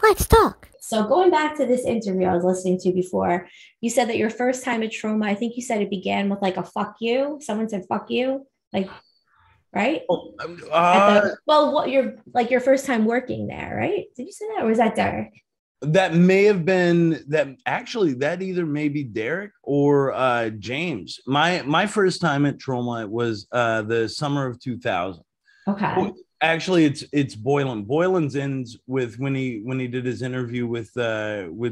Let's talk. So going back to this interview I was listening to before, you said that your first time at Troma, I think you said it began with like a fuck you. Someone said fuck you, like, right? Oh, At the well, what your first time working there, right? Did you say that or was that Derek? that may have been that. Actually, that either may be Derek or James. My first time at Troma was the summer of 2000. Okay. Well, actually, it's Boylan. Boylan's ends with when he did his interview with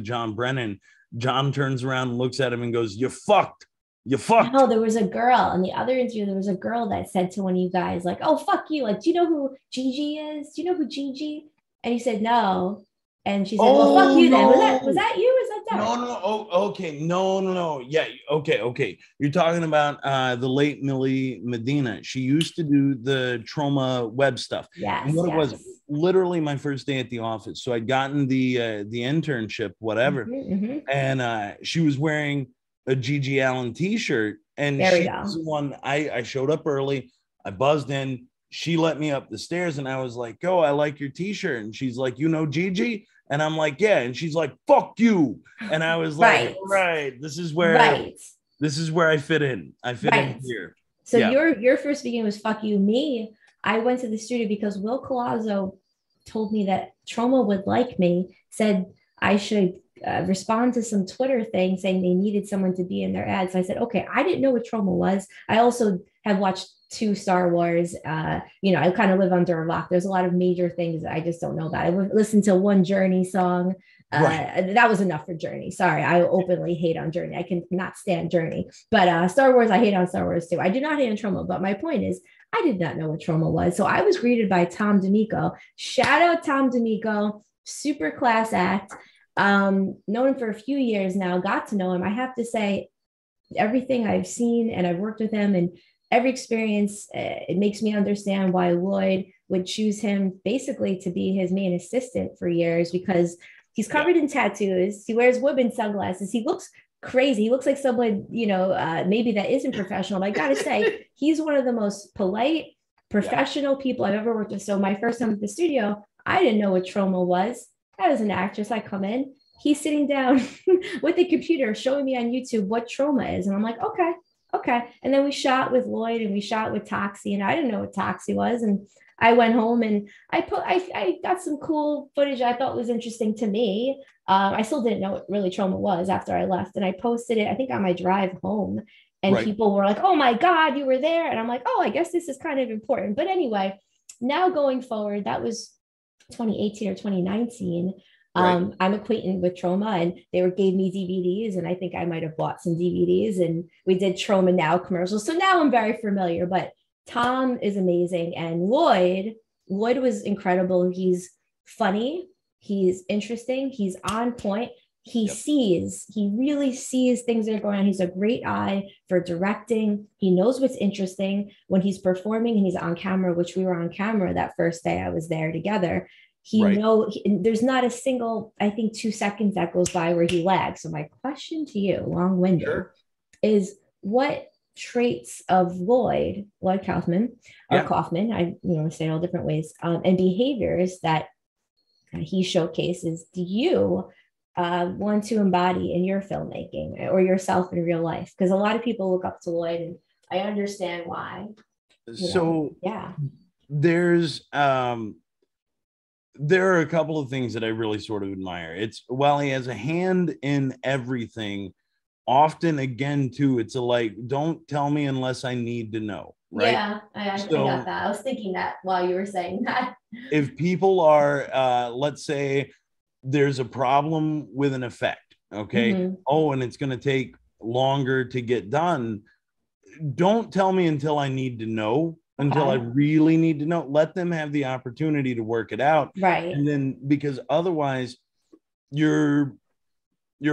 John Brennan. John turns around and looks at him and goes, "You fucked. You fucked." No, there was a girl in the other interview. There was a girl that said to one of you guys, like, "Oh, fuck you! Like, do you know who Gigi is? Do you know who Gigi?" And he said no, and she said, "Well, fuck Oh you then." Was no. that you? Was that Derek? No, no, oh, okay. No, no, no. Yeah, okay, okay. You're talking about the late Millie Medina. She used to do the Troma web stuff. And Yes, what it was, yes. literally my first day at the office. So I'd gotten the internship, whatever. Mm-hmm. And she was wearing a Gigi Allen t-shirt. And There we she was go. the one I showed up early. I buzzed in. She let me up the stairs and I was like, "Oh, I like your t-shirt." And she's like, "You know Gigi?" And I'm like, "Yeah." And she's like, "Fuck you." And I was like, Right, "All right, right, this is where I fit in. I fit in right. here." So Yeah. your first beginning was fuck you. Me, I went to the studio because Will Colazzo told me that Troma would like me, said I should respond to some Twitter thing saying they needed someone to be in their ads. So I said, okay, I didn't know what Troma was. I also have watched two Star Wars. I kind of live under a rock. There's a lot of major things that I just don't know about. I listened to one Journey song. Right. That was enough for Journey. Sorry, I openly hate on Journey. I can not stand Journey. But Star Wars, I hate on Star Wars too. I do not hate on Troma, but my point is, I did not know what Troma was. So I was greeted by Tom D'Amico. Shout out Tom D'Amico, super class act. Known him for a few years now, got to know him. I have to say, everything I've seen and I've worked with him and every experience, it makes me understand why Lloyd would choose him basically to be his main assistant for years because he's Yeah. covered in tattoos. He wears women's sunglasses. He looks crazy. He looks like someone, maybe that isn't professional. But I got to say, he's one of the most polite, Yeah. professional people I've ever worked with. So my first time at the studio, I didn't know what Troma was. I was an actress. I come in, he's sitting down with the computer showing me on YouTube what Troma is. And I'm like, okay, okay. And then we shot with Lloyd and we shot with Toxie, and I didn't know what Toxie was. And I went home and I got some cool footage I thought was interesting to me. I still didn't know what really Troma was after I left. And I posted it, I think, on my drive home. And Right. people were like, oh my God, you were there. And I'm like, oh, I guess this is kind of important. But anyway, now going forward, that was 2018 or 2019. Right. I'm acquainted with Troma and gave me DVDs, and I think I might have bought some DVDs, and we did Troma Now commercials. So now I'm very familiar, but Tom is amazing. And Lloyd was incredible. He's funny, he's interesting, he's on point. Yep. He really sees things that are going on. He's a great eye for directing. He knows what's interesting when he's performing and he's on camera, which we were on camera that first day I was there together. Right. There's not a single, I think, 2 seconds that goes by where he lags. So my question to you, long-winded, Sure. is what traits of Lloyd Kaufman, or Yeah. Kaufman, I say it all different ways, and behaviors that he showcases, do you want to embody in your filmmaking or yourself in real life? Because a lot of people look up to Lloyd, and I understand why. So Yeah. there's there are a couple of things that I really sort of admire. It's while he has a hand in everything, often again too, it's a like, don't tell me unless I need to know, right? Yeah, I got So that. I was thinking that while you were saying that. if people are let's say there's a problem with an effect, okay, Mm-hmm. oh, and it's going to take longer to get done, don't tell me until I need to know, until I Okay. really need to know. Let them have the opportunity to work it out. Right. And then, because otherwise you're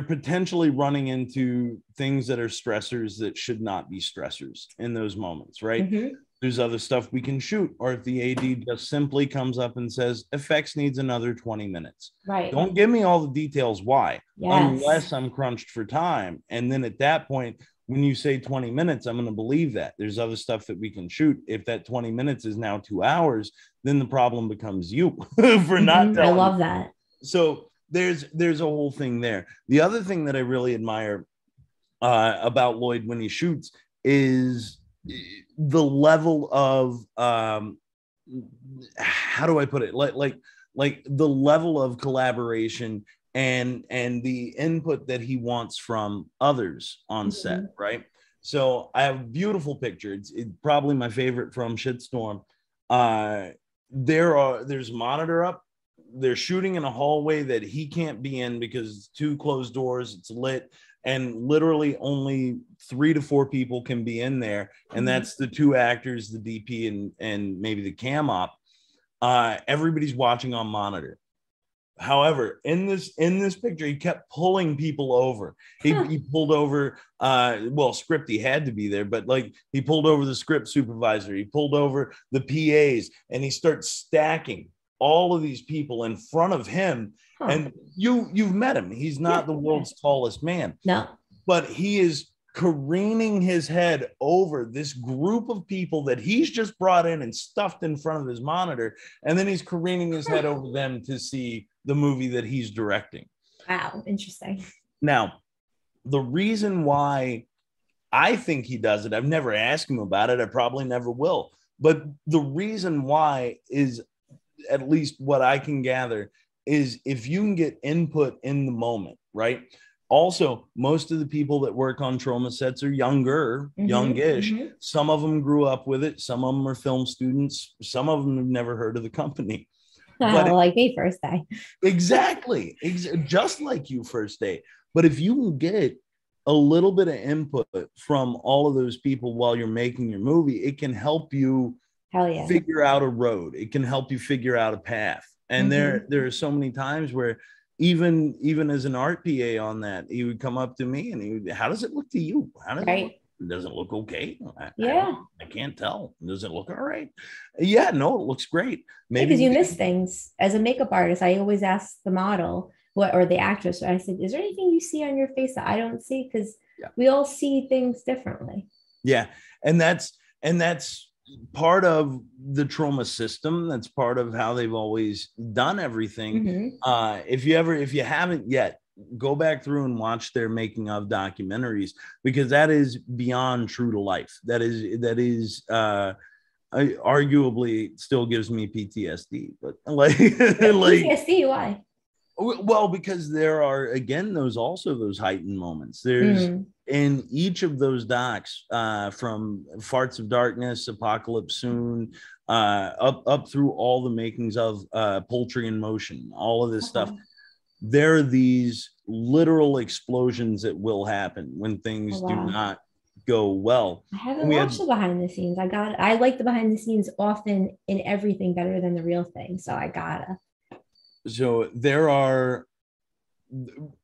potentially running into things that are stressors that should not be stressors in those moments, right? Mm-hmm. There's other stuff we can shoot, or if the AD just simply comes up and says effects needs another 20 minutes, Right. don't give me all the details why, Yes. unless I'm crunched for time. And then at that point, when you say 20 minutes, I'm going to believe that. There's other stuff that we can shoot. If that 20 minutes is now 2 hours, then the problem becomes you for not telling I love me. that. So there's a whole thing there. The other thing that I really admire about Lloyd when he shoots is the level of how do I put it? Like the level of collaboration and the input that he wants from others on set, right? So I have a beautiful picture. It's probably my favorite from Shitstorm. There's a monitor up. They're shooting in a hallway that he can't be in because it's 2 closed doors. It's lit, and literally only 3 to 4 people can be in there, and that's the 2 actors, the DP, and maybe the cam op. Everybody's watching on monitor. However, in this picture, he kept pulling people over. He pulled over, script, he had to be there, but like he pulled over the script supervisor, he pulled over the PAs, and he starts stacking all of these people in front of him. And you've met him. He's not the world's tallest man. No. But he is careening his head over this group of people that he's just brought in and stuffed in front of his monitor. And then he's careening his head over them to see the movie that he's directing. Wow. Interesting. Now, the reason why I think he does it, I've never asked him about it. I probably never will. But the reason why is, at least what I can gather, is if you can get input in the moment, right? Also, most of the people that work on Troma sets are youngish. Some of them grew up with it. Some of them are film students. Some of them have never heard of the company. But like me first day. Exactly. Just like you first day. But if you can get a little bit of input from all of those people while you're making your movie, it can help you figure out a road. It can help you figure out a path. And there are so many times where even as an art PA on that, he would come up to me and he would, how does it look to you? How does it look? Does it look okay? I can't tell. Does it look all right? Yeah, no, it looks great. Maybe because you miss things. As a makeup artist, I always ask the model or the actress, I said, is there anything you see on your face that I don't see? Because we all see things differently. Yeah. And that's part of the Troma system. That's part of how they've always done everything. If you haven't yet, go back through and watch their making of documentaries, because that is beyond true to life. That is arguably still gives me PTSD, but like PTSD, why? Well, because there are, again, those heightened moments. There's in each of those docs, from Farts of Darkness, Apocalypse Soon, up through all the makings of Poultry in Motion, all of this stuff. There are these literal explosions that will happen when things do not go well. I haven't watched the behind the scenes. I like the behind the scenes often in everything better than the real thing. So I gotta. So there are,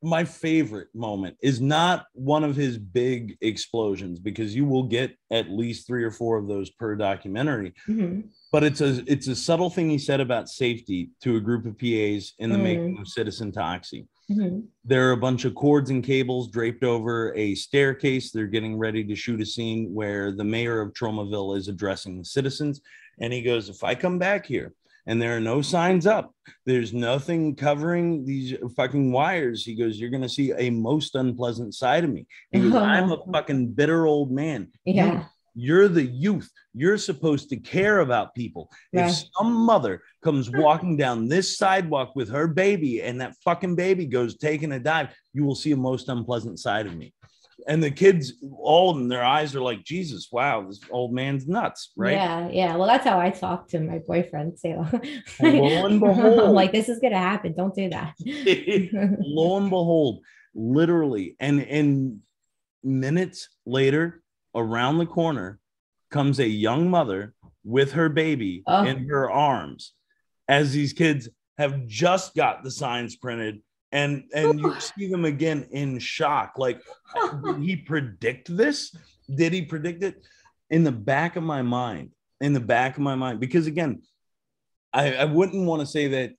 my favorite moment is not one of his big explosions, because you will get at least 3 or 4 of those per documentary. But it's a subtle thing he said about safety to a group of PAs in the making of Citizen Toxie. There are a bunch of cords and cables draped over a staircase. They're getting ready to shoot a scene where the mayor of Tromaville is addressing the citizens. And he goes, if I come back here and there are no signs up, there's nothing covering these fucking wires, he goes, you're going to see a most unpleasant side of me. He goes, I'm a fucking bitter old man. You're the youth. You're supposed to care about people. If some mother comes walking down this sidewalk with her baby and that fucking baby goes taking a dive, you will see a most unpleasant side of me. And the kids, all of them, their eyes are like, Jesus, wow, this old man's nuts, right? Yeah. Well, that's how I talk to my boyfriend too. Lo and behold, I'm like, this is gonna happen. Don't do that. Lo and behold, literally, and minutes later, around the corner comes a young mother with her baby in her arms, as these kids have just got the signs printed. And you see them again in shock. Like, did he predict this? Did he predict it? In the back of my mind, because again, I wouldn't want to say that.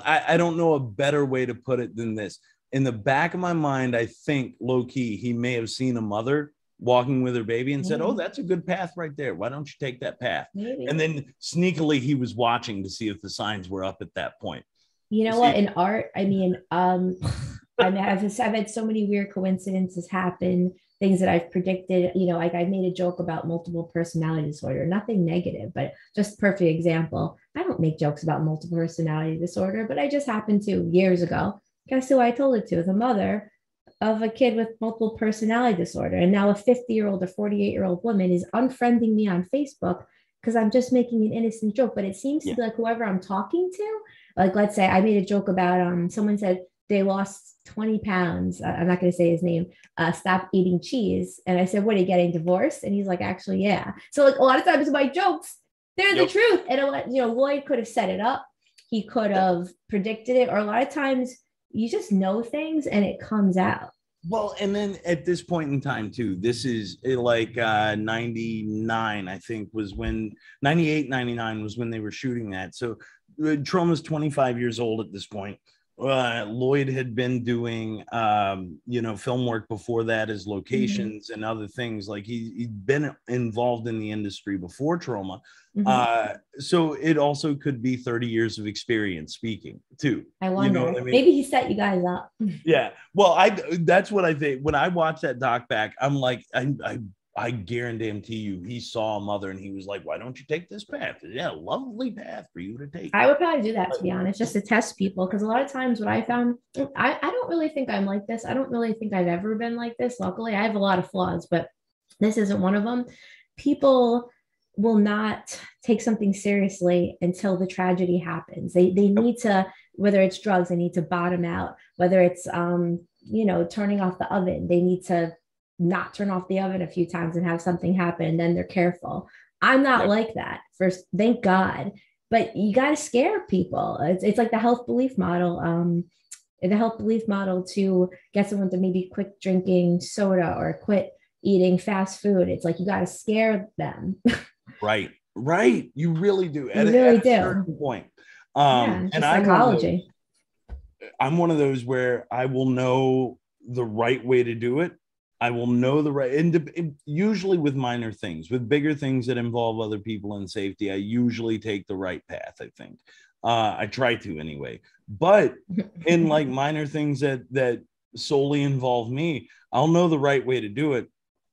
I don't know a better way to put it than this. In the back of my mind, I think low key, he may have seen a mother walking with her baby and said, Maybe. oh, that's a good path right there. Why don't you take that path? Maybe. And then sneakily he was watching to see if the signs were up at that point. You know what? In art, I mean, I've had so many weird coincidences happen, things that I've predicted. You know, like I made a joke about multiple personality disorder, nothing negative, but just perfect example. I don't make jokes about multiple personality disorder, but I just happened to years ago. Guess who I told it to? The mother of a kid with multiple personality disorder. And now a 50-year-old or 48-year-old woman is unfriending me on Facebook because I'm just making an innocent joke. But it seems to be like whoever I'm talking to, like let's say I made a joke about someone said they lost 20 pounds. I'm not going to say his name. Stop eating cheese. And I said, what, are you getting divorced? And he's like, actually, yeah. So like a lot of times my jokes, they're the truth. And Lloyd could have set it up. He could have predicted it. Or a lot of times you just know things and it comes out. Well, and then at this point in time too, this is like 99, I think was when 98, 99 was when they were shooting that. So Troma's 25 years old at this point. Lloyd had been doing, film work before that as locations and other things. Like he'd been involved in the industry before Troma. So it also could be 30 years of experience speaking too. I wonder. You know what I mean? Maybe he set you guys up. Yeah. Well, that's what I think. When I watched that doc back, I'm like, I guarantee you, he saw a mother and he was like, why don't you take this path? Yeah, lovely path for you to take. I would probably do that, to be honest, just to test people. Because a lot of times what I found, I don't really think I'm like this. I don't really think I've ever been like this. Luckily, I have a lot of flaws, but this isn't one of them. People will not take something seriously until the tragedy happens. They need to, whether it's drugs, they need to bottom out, whether it's, turning off the oven, they need to not turn off the oven a few times and have something happen, and then they're careful. I'm not like that. First, thank God. But you got to scare people. It's like the health belief model. The health belief model to get someone to maybe quit drinking soda or quit eating fast food. It's like you got to scare them. Right. You really do. You really do. At a certain point. And psychology. I'm one of those where I will know the right way to do it. I will know the right, and usually with minor things. With bigger things that involve other people and safety, I usually take the right path, I think. I try to anyway. But in like minor things that solely involve me, I'll know the right way to do it.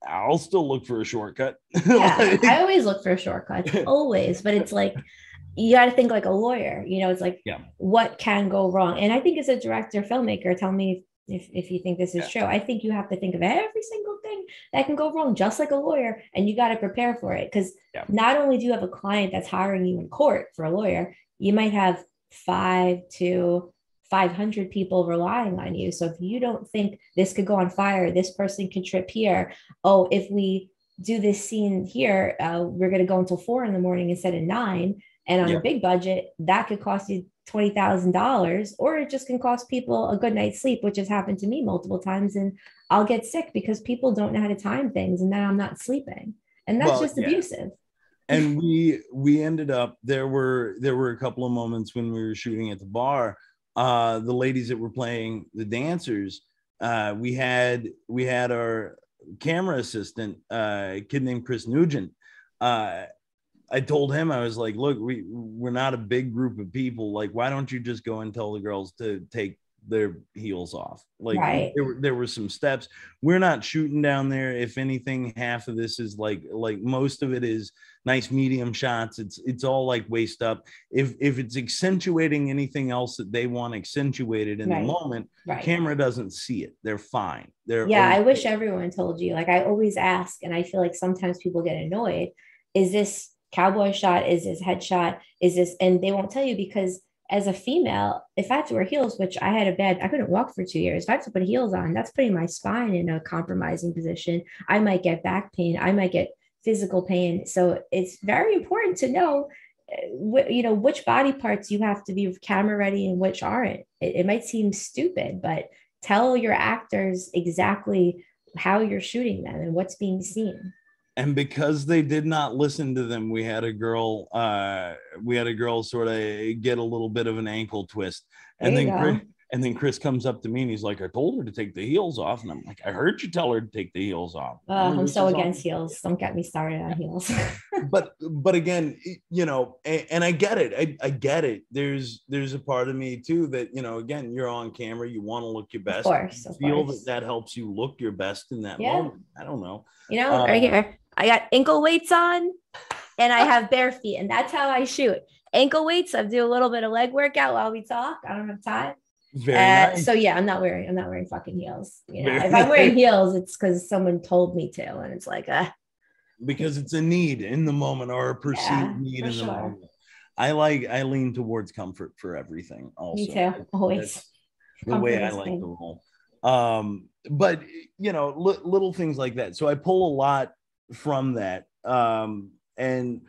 I'll still look for a shortcut. Yeah, I always look for a shortcut, always. But it's like, you got to think like a lawyer. It's like, what can go wrong? And I think as a director, filmmaker, tell me if you think this is true. I think you have to think of every single thing that can go wrong, just like a lawyer, and you got to prepare for it. Because not only do you have a client that's hiring you in court for a lawyer, you might have 500 to 500 people relying on you. So if you don't think this could go on fire, this person could trip here. Oh, if we do this scene here, we're going to go until 4 a.m. instead of 9. And on a big budget, that could cost you $20,000, or it just can cost people a good night's sleep, which has happened to me multiple times. And I'll get sick because people don't know how to time things, and then I'm not sleeping. And that's abusive. And we ended up, there were a couple of moments when we were shooting at the bar, the ladies that were playing the dancers, we had our camera assistant, a kid named Chris Nugent. I told him, I was like, look, we're not a big group of people. Like, why don't you just go and tell the girls to take their heels off? Like there were some steps. We're not shooting down there. If anything, half of this is like most of it is nice medium shots. It's all like waist up. If it's accentuating anything else that they want accentuated in the moment, camera doesn't see it. They're fine. I wish everyone told you. Like I always ask, and I feel like sometimes people get annoyed. Is this cowboy shot? Is this headshot? Is this? And they won't tell you, because as a female, if I had to wear heels, which I couldn't walk for 2 years. If I have to put heels on, that's putting my spine in a compromising position. I might get back pain. I might get physical pain. So it's very important to know, which body parts you have to be camera ready and which aren't. It might seem stupid, but tell your actors exactly how you're shooting them and what's being seen. And because they did not listen to them, we had a girl sort of get a little bit of an ankle twist. And then And then Chris comes up to me and he's like, I told her to take the heels off. And I'm like, I heard you tell her to take the heels off. I'm so against heels. Don't get me started on heels. but again, you know, and I get it. I get it. There's a part of me too that, you know, again, you're on camera, you want to look your best. Of course. Feel that helps you look your best in that moment. I don't know. You know, right here, I got ankle weights on and I have bare feet, and that's how I shoot. Ankle weights. I do a little bit of leg workout while we talk. I don't have time. Very nice. So yeah, I'm not wearing fucking heels. You know, if I'm wearing heels, it's because someone told me to, and it's like because it's a need in the moment, or a perceived need in the moment. I lean towards comfort for everything. Also, me too. Always. That's the way I like to roll. But you know, little things like that. So I pull a lot from that. And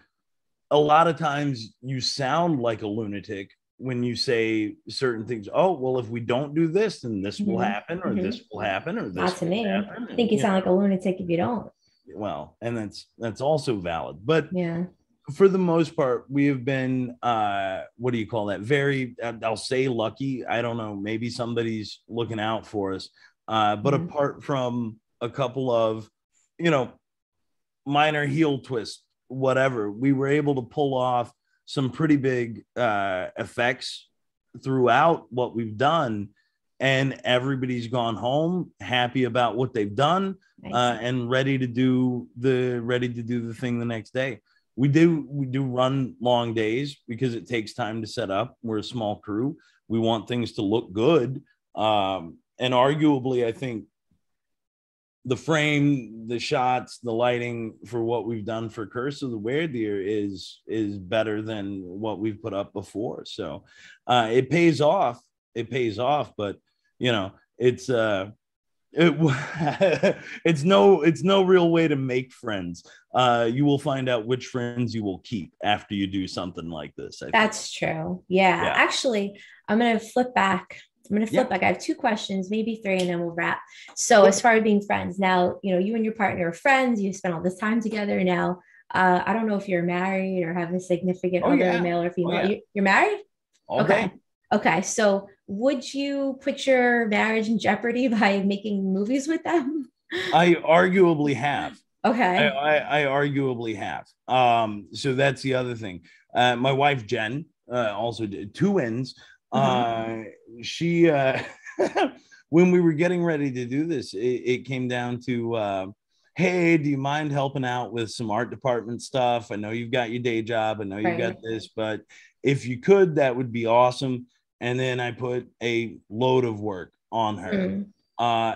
a lot of times you sound like a lunatic when you say certain things. Oh, well, if we don't do this, then this will happen, or this will happen, or this. Not to me. I think you sound like a lunatic if you don't. Well, and that's also valid. But yeah, for the most part, we have been what do you call that? Very, I'll say lucky. I don't know. Maybe somebody's looking out for us. But apart from a couple of, you know, minor heel twists, whatever, we were able to pull off some pretty big effects throughout what we've done, and everybody's gone home happy about what they've done. Nice. And ready to do the thing the next day. We do run long days because it takes time to set up. We're a small crew. We want things to look good. And arguably, I think the frame, the shots, the lighting for what we've done for Curse of the Werdeer is better than what we've put up before. So it pays off. But you know, it's no real way to make friends. You will find out which friends you will keep after you do something like this. That's true. Yeah. Actually, I'm going to flip back. I have two questions, maybe three, and then we'll wrap. So as far as being friends, now, you know, you and your partner are friends. You spent all this time together. Now, I don't know if you're married or have a significant other, male or female. You're married? Okay. So would you put your marriage in jeopardy by making movies with them? I arguably have. Okay. I arguably have. So that's the other thing. My wife, Jen, also did twins. She, when we were getting ready to do this, it came down to, hey, do you mind helping out with some art department stuff? I know you've got your day job. I know you've got this, but if you could, that would be awesome. And then I put a load of work on her.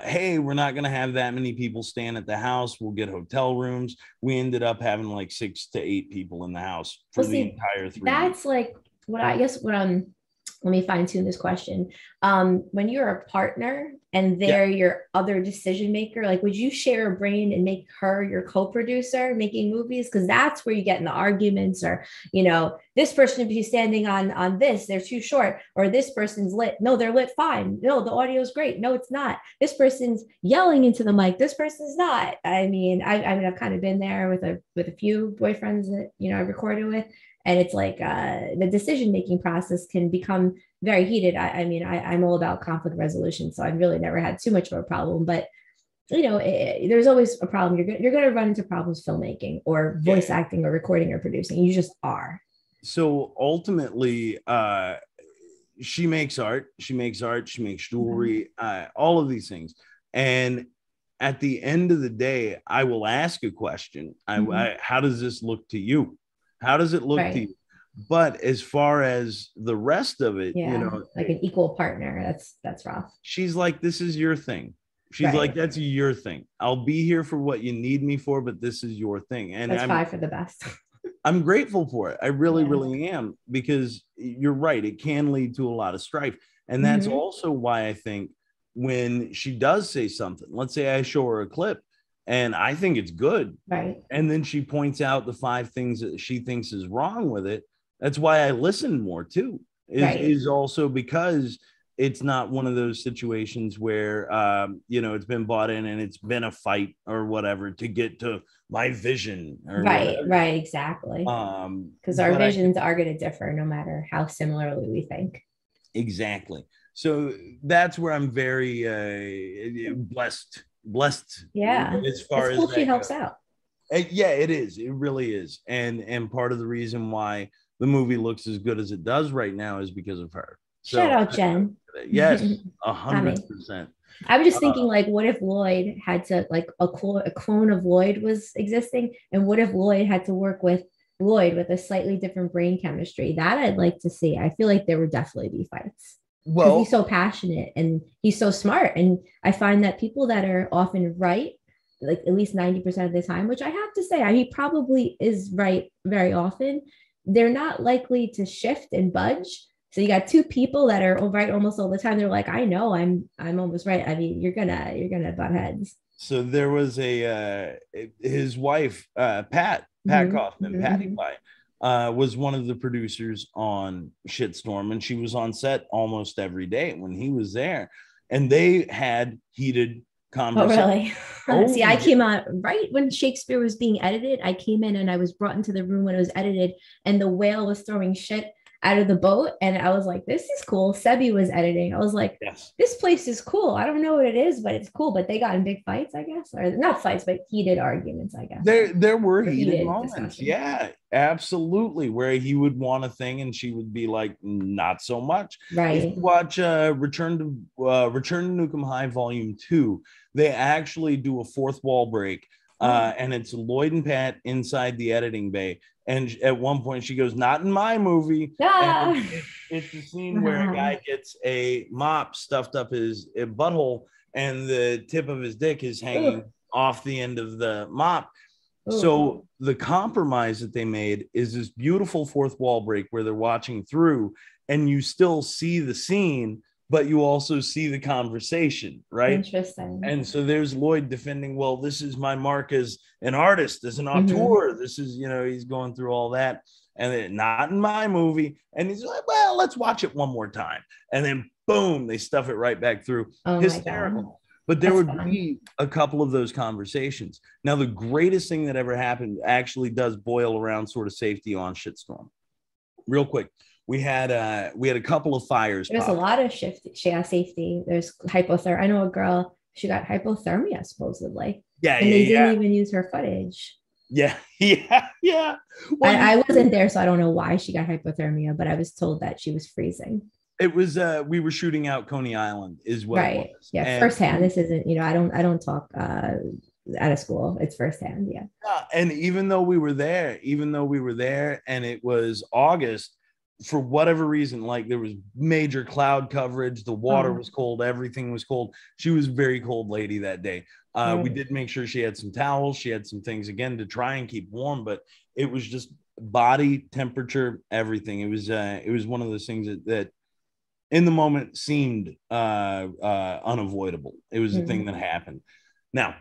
Hey, we're not going to have that many people staying at the house. We'll get hotel rooms. We ended up having like 6 to 8 people in the house for the entire 3 That's like let me fine tune this question. When you're a partner and they're your other decision maker, like, would you share a brain and make her your co-producer making movies? Because that's where you get in the arguments, or, you know, this person be standing on this, they're too short, or this person's lit. No, they're lit fine. No, the audio is great. No, it's not. This person's yelling into the mic. This person's not. I mean, I've kind of been there with a few boyfriends that, you know, I recorded with. And it's like the decision-making process can become very heated. I'm all about conflict resolution, so I've really never had too much of a problem. But, you know, there's always a problem. You're going to run into problems filmmaking or voice acting or recording or producing. You just are. So ultimately, she makes art. She makes jewelry, all of these things. And at the end of the day, I will ask a question. How does this look to you? How does it look to you? But as far as the rest of it, you know, like an equal partner, that's rough. She's like, this is your thing. She's like, that's your thing. I'll be here for what you need me for, but this is your thing. And that's probably for the best. I'm grateful for it. I really, really am, because you're right. It can lead to a lot of strife. And that's also why I think when she does say something, let's say I show her a clip, and I think it's good. Right. And then she points out the 5 things that she thinks is wrong with it. That's why I listen more too, is also because it's not one of those situations where, you know, it's been bought in and it's been a fight or whatever to get to my vision. Or whatever. Right. Exactly. Because our visions are going to differ no matter how similarly we think. Exactly. So that's where I'm very blessed Yeah, as far it's as cool she that helps goes. out. Yeah, it is. It really is. And part of the reason why the movie looks as good as it does right now is because of her. Shout So out Jen. yes, I hundred mean, percent. I'm just thinking, like, what if Lloyd had to, like, a clone of Lloyd was existing, and what if Lloyd had to work with Lloyd with a slightly different brain chemistry? That I'd like to see. I feel like there would definitely be fights because he's Well, so passionate and he's so smart. And I find that people that are often right, like at least 90% of the time, which I have to say, he probably is right very often, they're not likely to shift and budge. So you got two people that are right almost all the time. They're like, I know I'm almost right. I mean, you're gonna butt heads. so there was his wife, Pat Mm-hmm, Kaufman, Patty mm-hmm. Pie, was one of the producers on Shitstorm, and she was on set almost every day when he was there, and they had heated Oh, conversation. really? Oh, See, I yeah. came on right when Shakespeare was being edited. I came in and I was brought into the room when it was edited, and the whale was throwing shit out of the boat. And I was like, this is cool. Sebi was editing. I was like, Yes. this place is cool. I don't know what it is, but it's cool. But they got in big fights, I guess, or not fights, but heated arguments, I guess. There were Or heated heated moments, discussions. yeah, absolutely, where he would want a thing and she would be like, not so much. If Right. you watch Return to Nukem High Volume 2, they actually do a fourth wall break, Oh. and it's Lloyd and Pat inside the editing bay. And at one point, she goes, "Not in my movie." And Ah. it's the scene where a guy gets a mop stuffed up his butthole, and the tip of his dick is hanging Ooh, off the end of the mop. ooh. So the compromise that they made is this beautiful fourth wall break where they're watching through, and you still see the scene, but you also see the conversation, right? Interesting. And so there's Lloyd defending, well, this is my mark as an artist, as an Mm-hmm. auteur. This is, he's going through all that. And then not in my movie. And he's like, well, let's watch it one more time. And then boom, they stuff it right back through. Oh my God. Hysterical. But there That's would fun. be a couple of those conversations. Now, the greatest thing that ever happened actually does boil around sort of safety on Shitstorm. Real quick, we had a couple of fires There's a pop. lot of shift. She has safety. There's hypothermia. I know a girl, she got hypothermia supposedly, Yeah, and they yeah, didn't yeah. even use her footage. Yeah, yeah, yeah. Well, I wasn't there, so I don't know why she got hypothermia, but I was told that she was freezing. it was we were shooting out Coney Island is what it Right. was. Yeah. And Firsthand. This isn't, I don't talk out of school. It's firsthand. Yeah. and even though we were there and it was August, for whatever reason, like there was major cloud coverage, the water Oh, was cold, everything was cold. She was a very cold lady that day. We right. did make sure she had some towels, she had some things again to try and keep warm, but it was just body temperature, everything. It was one of those things that in the moment seemed unavoidable. It was a thing Mm. that happened. Now,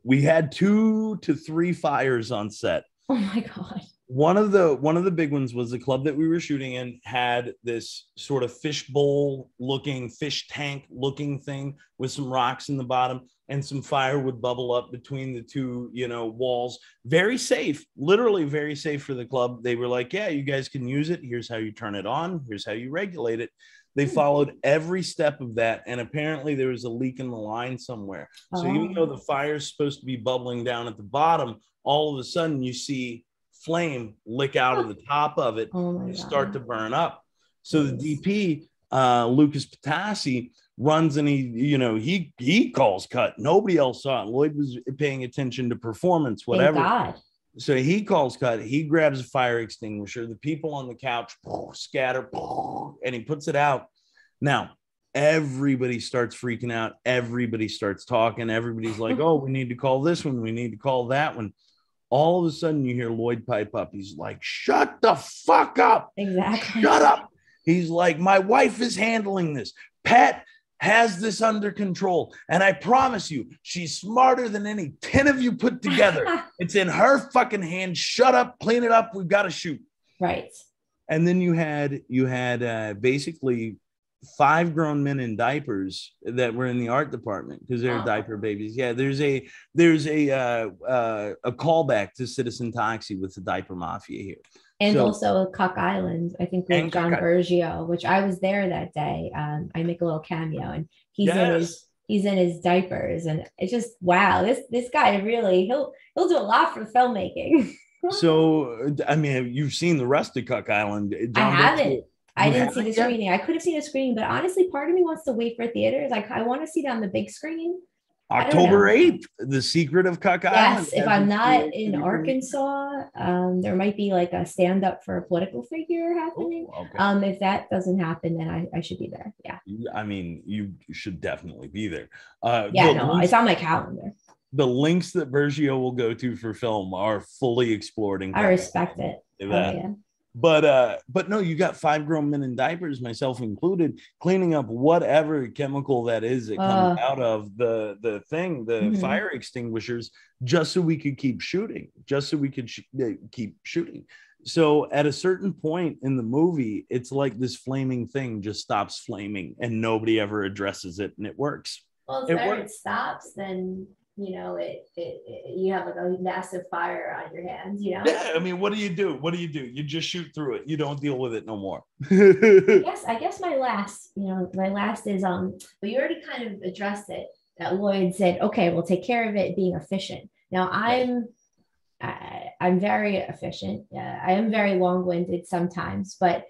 we had 2 to 3 fires on set. Oh my God. One of the big ones was the club that we were shooting in had this sort of fishbowl looking, fish tank looking thing with some rocks in the bottom, and some fire would bubble up between the two, walls. Very safe, literally very safe for the club. They were like, yeah, you guys can use it. Here's how you turn it on. Here's how you regulate it. They Hmm. followed every step of that, and apparently there was a leak in the line somewhere. So even though Oh, the fire is supposed to be bubbling down at the bottom, all of a sudden you see flame lick out of the top of it oh and my start God. to burn up. So the Jeez. DP, Lucas Patassi, runs and he calls cut. Nobody else saw it. Lloyd was paying attention to performance, Thank whatever. God. So he calls cut. He grabs a fire extinguisher. The people on the couch scatter, and he puts it out. Now, everybody starts freaking out. Everybody starts talking. Everybody's like, oh, we need to call this one. We need to call that one. All of a sudden, you hear Lloyd pipe up. He's like, shut the fuck up. Exactly. Shut up. He's like, my wife is handling this. Pat has this under control. And I promise you, she's smarter than any 10 of you put together. It's in her fucking hands. Shut up, clean it up. We've got to shoot. Right. And then you had basically 5 grown men in diapers that were in the art department because they're diaper babies. Yeah, there's a callback to Citizen Toxie with the diaper mafia here. And So, also Cock Island, I think with and John Cockeye. Bergio, which I was there that day. I make a little cameo, and Yes. he's in his diapers, and it's just wow. This guy really he'll do a lot for filmmaking. So, I mean, you've seen the rest of Cuck Island. I John haven't. Berger, I you didn't see haven't the yet? screening. I could have seen a screening, but honestly, part of me wants to wait for theaters. Like I want to see it on the big screen. I don't October know. 8th, The Secret of Cuck Island Yes, if has I'm its not theatrical in premiere. Arkansas, there might be like a stand up for a political figure Oh, happening. okay. If that doesn't happen, then I should be there. Yeah. I mean, you should definitely be there. Yeah, no, it's on my calendar. The links that Bergio will go to for film are fully explored in I Cuck respect Island. it. Oh That. yeah. But no, you got 5 grown men in diapers, myself included, cleaning up whatever chemical that is that comes out of the Mhm. fire extinguishers, just so we could keep shooting, just so we could keep shooting. So at a certain point in the movie, it's like this flaming thing just stops flaming and nobody ever addresses it, and it works. Well, it's It better it works. stops than you have like a massive fire on your hands. Yeah, I mean, what do you do? What do you do? You just shoot through it. You don't deal with it no more. I guess my last is but you already kind of addressed it. That Lloyd said, okay, we'll take care of it being efficient. Now Yes. I'm very efficient. I am very long-winded sometimes, but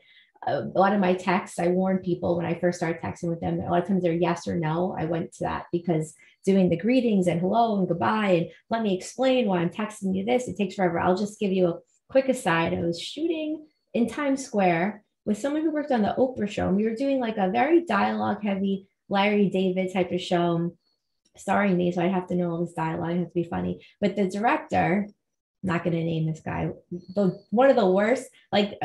a lot of my texts, I warn people when I first started texting with them, a lot of times they're yes or no. I went to that because doing the greetings and hello and goodbye and let me explain why I'm texting you this, it takes forever. I'll just give you a quick aside. I was shooting in Times Square with someone who worked on the Oprah show, and we were doing like a very dialogue heavy Larry David type of show starring me. So I have to know all this dialogue, I have to be funny. But the director, not going to name this guy, one of the worst, like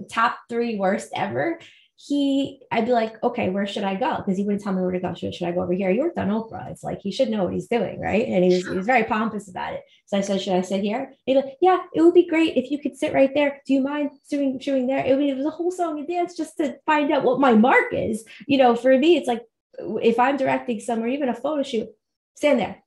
top three worst ever. I'd be like, okay, where should I go? Because he wouldn't tell me where to go. Should I go over here? He worked on Oprah. It's like he should know what he's doing, right? And he was very pompous about it. So I said, should I sit here? He'd be like, yeah, it would be great if you could sit right there. Do you mind shooting there? It was a whole song and dance just to find out what my mark is. For me, it's like if I'm directing somewhere, even a photo shoot, stand there,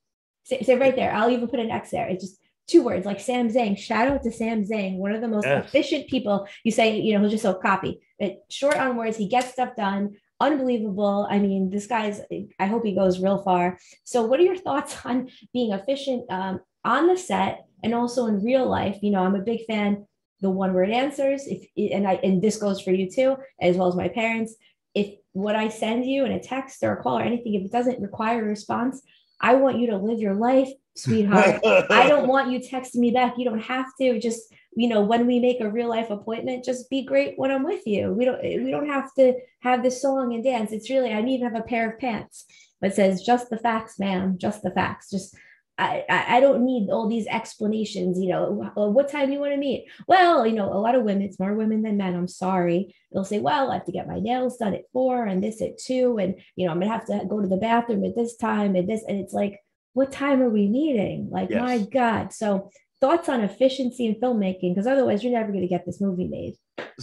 say right there. I'll even put an X there. It's just two words, like Sam Zhang. Shout out to Sam Zhang, one of the most Yes. efficient people. You say, he'll just so copy it, short on words. He gets stuff done. Unbelievable. I mean, this guy's, I hope he goes real far. So what are your thoughts on being efficient on the set and also in real life? I'm a big fan, the one word answers. And this goes for you too, as well as my parents. If what I send you in a text or a call or anything, if it doesn't require a response, I want you to live your life, sweetheart. I don't want you texting me back. You don't have to. Just, when we make a real life appointment, just be great when I'm with you. We don't have to have this song and dance. It's really, I need to have a pair of pants that says just the facts, ma'am, just the facts. Just I don't need all these explanations. What time do you want to meet? Well, a lot of women, it's more women than men. I'm sorry. They'll say, well, I have to get my nails done at 4 and this at 2. And, I'm going to have to go to the bathroom at this time and this. And it's like, what time are we meeting? Like, my Yes. God. So thoughts on efficiency in filmmaking, because otherwise you're never going to get this movie made.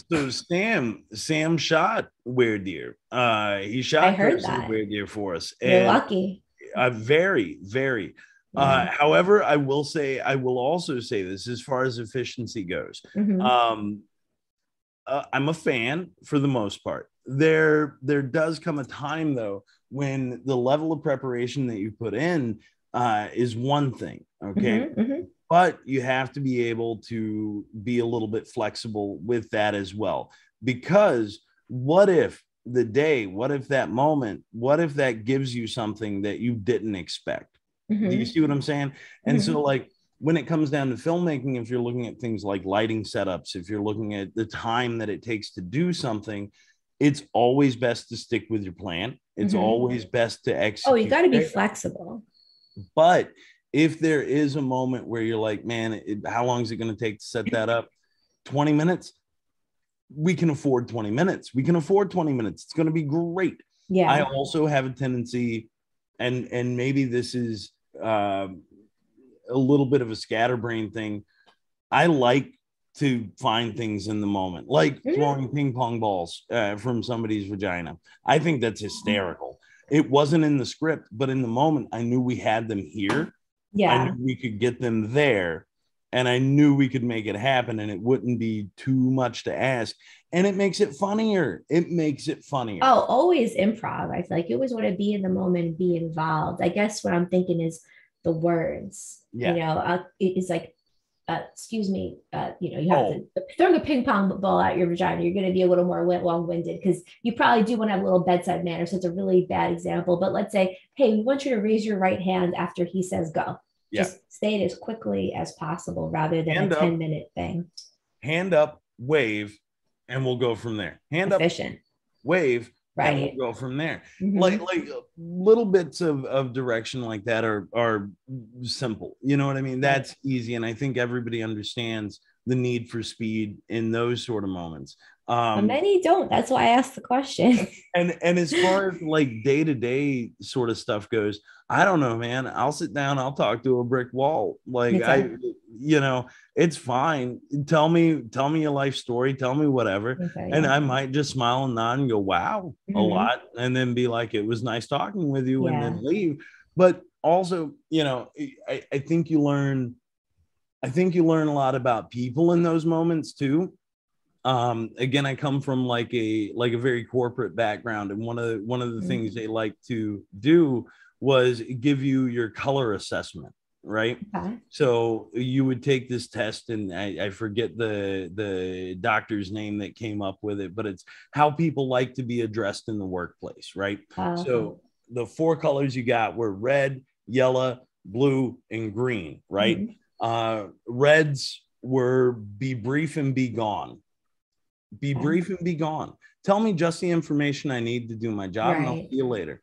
So Sam shot Weird Deer. He I shot heard Curse of the that. Weird Deer for us. You're And lucky. very, very. Yeah. However, I will also say this as far as efficiency goes. Mhm. I'm a fan for the most part. There does come a time though when the level of preparation that you put in is one thing, okay? Mhm. Mhm. But you have to be able to be a little bit flexible with that as well. Because what if that moment, what if that gives you something that you didn't expect? Do you Mhm. see what I'm saying? And so, Mhm. like, when it comes down to filmmaking, if you're looking at things like lighting setups, if you're looking at the time that it takes to do something, it's always best to stick with your plan. It's Mhm. always best to Oh, you execute got to be there. flexible. But if there is a moment where you're like, man, how long is it going to take to set that up? 20 minutes? We can afford 20 minutes. We can afford 20 minutes. It's going to be great. I Yeah. also have a tendency, and maybe this is a little bit of a scatterbrain thing. I like to find things in the moment, like Mhm. throwing ping pong balls from somebody's vagina. I think that's hysterical. It wasn't in the script, but in the moment, I knew we had them here. I knew Yeah. we could get them there. and I knew we could make it happen, and it wouldn't be too much to ask. And it makes it funnier. It makes it funnier. Oh, always improv. I feel like you always want to be in the moment and be involved. I guess what I'm thinking is the words. Yeah. You know, it's like, excuse me, you know, you have to throw the ping pong ball at your vagina. You're going to be a little more long-winded because you probably do want to have a little bedside manner. So it's a really bad example. But let's say, hey, we want you to raise your right hand after he says go. Yeah. Just say it as quickly as possible rather than hand a 10-minute thing. Hand up, wave, and we'll go from there. Hand Efficient. up, wave, right. And we'll go from there. Like little bits of direction like that are simple. You know what I mean? That's easy. And I think everybody understands the need for speed in those sort of moments. Many don't. That's why I asked the question. and as far as like day-to-day sort of stuff goes, I don't know, man. I'll sit down, I'll talk to a brick wall. Like you know, it's fine. Tell me your life story, tell me whatever. Okay, and I might just smile and nod and go, wow, a lot. And then be like, it was nice talking with you, and then leave. But also, you know, I think you learn a lot about people in those moments too. Again, I come from like a very corporate background, and one of the things they like to do was give you your color assessment, right? Okay. So you would take this test, and I forget the doctor's name that came up with it, but it's how people like to be addressed in the workplace, right? So the 4 colors you got were red, yellow, blue, and green, right? Reds were be brief and be gone. Be brief and be gone. Tell me just the information I need to do my job, and I'll see you later.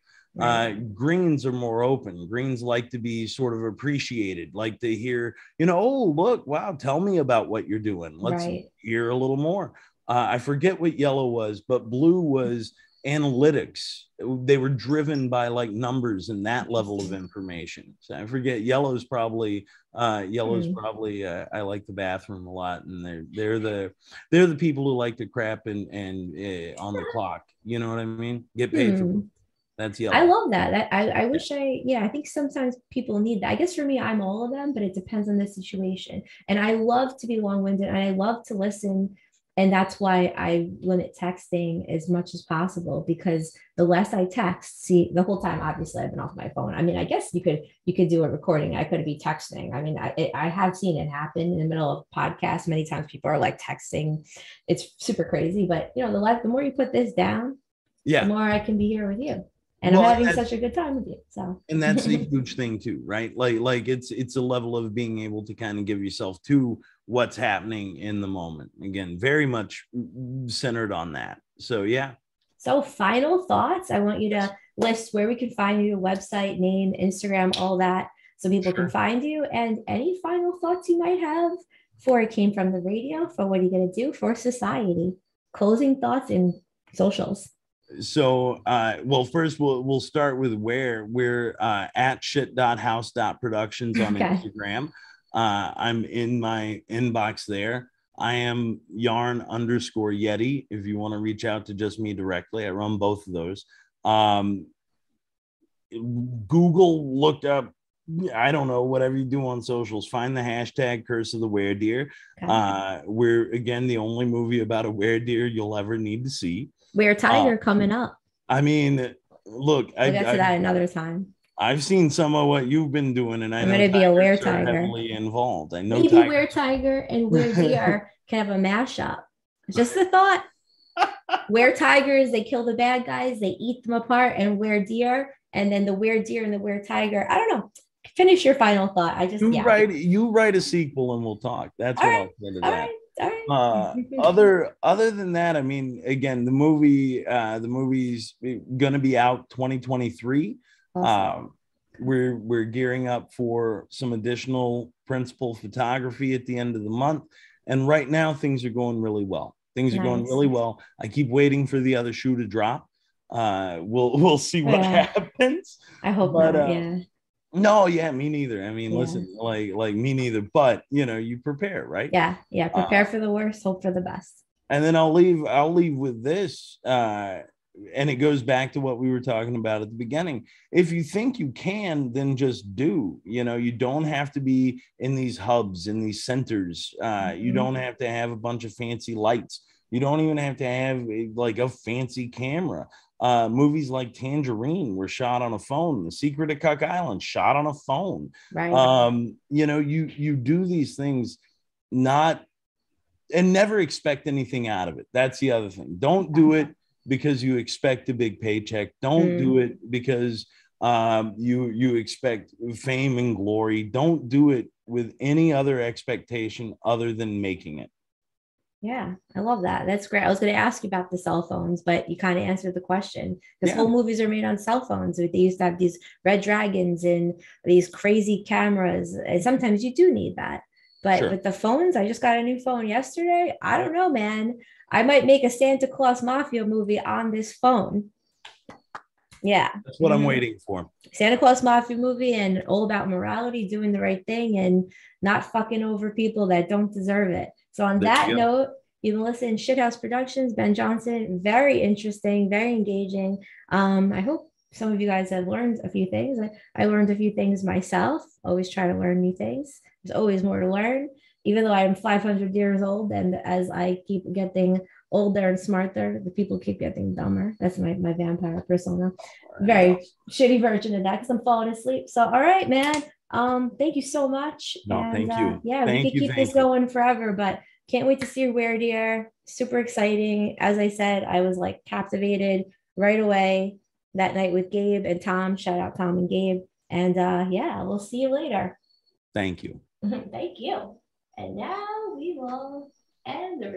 Greens are more open. Greens like to be sort of appreciated, like to hear, you know, oh, look, wow, tell me about what you're doing. Let's hear a little more. I forget what yellow was, but blue was analytics. They were driven by like numbers and that level of information. So I forget. Yellow's probably I like the bathroom a lot, and they're the people who like to crap and on the clock. You know what I mean? Get paid for. That's yellow. I love that. I wish I think sometimes people need that. I guess for me, I'm all of them, but it depends on the situation. And I love to be long-winded, and I love to listen. And that's why I limit texting as much as possible, because the less I text, the whole time, obviously I've been off my phone. I mean, I guess you could do a recording. I could be texting. I mean, I have seen it happen in the middle of podcasts. Many times people are like texting. It's super crazy, but you know, the more you put this down, the more I can be here with you. And I'm having such a good time with you. So, and that's a huge thing too, right? Like it's a level of being able to kind of give yourself to what's happening in the moment. Again, very much centered on that. So, yeah. So final thoughts. I want you to list where we can find you, website, name, Instagram, all that, so people can find you. And any final thoughts you might have for It Came From the Radio, for what are you going to do for society? Closing thoughts and socials. So, well, first we'll start with where we're at shit.house.productions on Instagram. I'm in my inbox there. I am yarn_Yeti. If you want to reach out to just me directly, I run both of those. Google, look up, I don't know, whatever you do on socials, find the hashtag Curse of the Weredeer. We're, again, the only movie about a weredeer you'll ever need to see. Were-Tiger coming up. I mean, look, we'll get to that another time. I've seen some of what you've been doing, and I'm going to be a Were-Tiger. Heavily involved. I know. Maybe Were-Tiger and Weredeer can have a mashup. Just a thought. Were-Tigers, they kill the bad guys, they eat them apart, and Weredeer, and then the Weredeer and the Were-Tiger. I don't know. Finish your final thought. You write a sequel, and we'll talk. That's what I'll say to that. Other than that, I mean, again, the movie's gonna be out 2023. Awesome. We're gearing up for some additional principal photography at the end of the month, and right now things are going really well. Going really well. I keep waiting for the other shoe to drop. We'll see what happens. I hope not. No, me neither. I mean, listen, like me neither. But you know, you prepare, right? Yeah. Prepare for the worst, hope for the best. And then I'll leave with this. and it goes back to what we were talking about at the beginning. If you think you can, then just do. You know, you don't have to be in these hubs, in these centers. You don't have to have a bunch of fancy lights. You don't even have to have like a fancy camera. Movies like Tangerine were shot on a phone. The Secret of Cuck Island shot on a phone. Right. You know, you do these things not and never expect anything out of it. That's the other thing. Don't do it because you expect a big paycheck. Don't do it because you expect fame and glory. Don't do it with any other expectation other than making it. Yeah, I love that. That's great. I was going to ask you about the cell phones, but you kind of answered the question because whole movies are made on cell phones. They used to have these red dragons and these crazy cameras. And sometimes you do need that. But with the phones, I just got a new phone yesterday. I don't know, man. I might make a Santa Claus Mafia movie on this phone. Yeah. That's what I'm waiting for. Santa Claus Mafia movie and all about morality, doing the right thing and not fucking over people that don't deserve it. So on that note, you can listen to Shithouse Productions, Ben Johnson. Very interesting, very engaging. I hope some of you guys have learned a few things. I learned a few things myself. Always try to learn new things. There's always more to learn, even though I'm 500 years old. And as I keep getting older and smarter, the people keep getting dumber. That's my vampire persona. Very shitty version of that because I'm falling asleep. So, all right, man. Thank you so much. No, and, thank you. Yeah, we could keep this going forever, but can't wait to see Weird Dear. Super exciting. As I said, I was like captivated right away that night with Gabe and Tom. Shout out Tom and Gabe. And yeah, we'll see you later. Thank you. Thank you. And now we will end the